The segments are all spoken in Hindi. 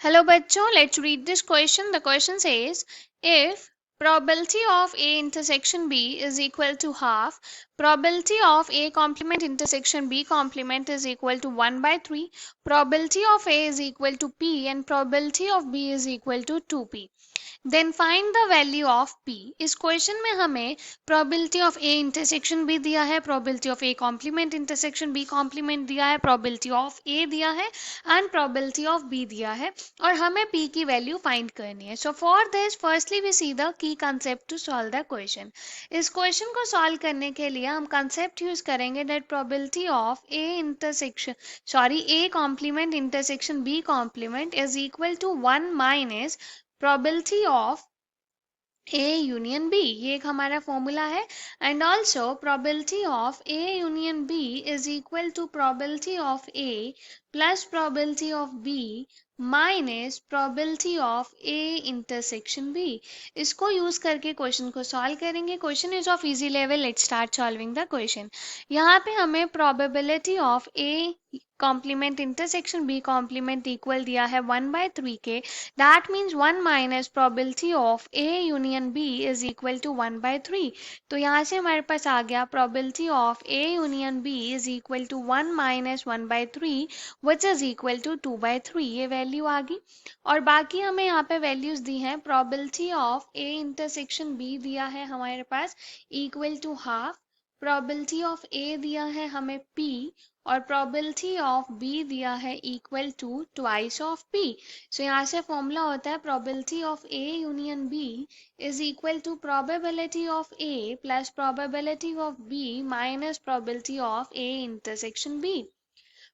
Hello बच्चों, let's read this question. The question says, if probability of A intersection B is equal to half, probability of A complement intersection B complement is equal to 1 by 3, probability of A is equal to P and probability of B is equal to 2P. Then find the value of P. इस क्वेश्चन में हमें प्रोबेबिलिटी ऑफ ए इंटरसेक्शन भी दिया है, probability of A complement intersection B complement दिया है, प्रोबेबिलिटी ऑफ ए दिया है एंड प्रोबेबिलिटी ऑफ बी दिया है और हमें पी की वैल्यू फाइंड करनी है. So for this firstly we see the key concept to solve the question. इस क्वेश्चन को सॉल्व करने के लिए हम कंसेप्ट यूज करेंगे that probability of A intersection A complement intersection B complement is equal to 1 minus probability of A union B. ये एक हमारा फॉर्मूला है. And also probability of A union B is equal to probability of A plus probability of B minus probability of A intersection B. इसको यूज करके क्वेश्चन को सॉल्व करेंगे. Question is of easy level. Let's start solving the question. यहाँ पे हमें probability of A complement intersection B complement equal दिया है 1 by 3 के. That means 1 minus probability of A union B is equal to 1 by 3. तो यहाँ से हमारे पास आ गया probability of A union B is equal to 1 minus 1 by 3 which is equal to 2 by 3. ये वैल्यू आ गई. और बाकी हमें यहाँ पे वैल्यूज दी हैं. Probability of A intersection B दिया है हमारे पास equal to half. Probability of A दिया है हमें पी और प्रोबेबिलिटी ऑफ बी दिया है equal to twice of P. So यहाँ से फॉर्मूला होता है probability of A union B is equal to probability of A plus probability of B minus probability of A intersection B.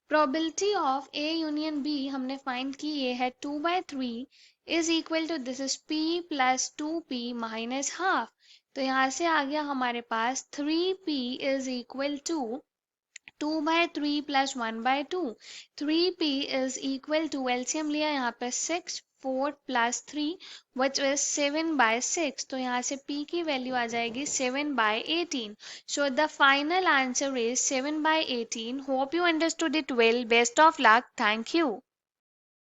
Probability of A union B हमने फाइंड की, ये है 2 by 3 is equal to this is P plus 2p minus half. तो यहाँ से आ गया हमारे पास 3p is equal to 2 by 3 plus 1 by 2. 3p is equal to LCM लिया यहाँ पे 6 4 plus 3 which is 7 by 6. तो यहाँ से p की वैल्यू आ जाएगी 7 by 18. So the final answer is 7 by 18. Hope you understood it well. Best of luck. Thank you.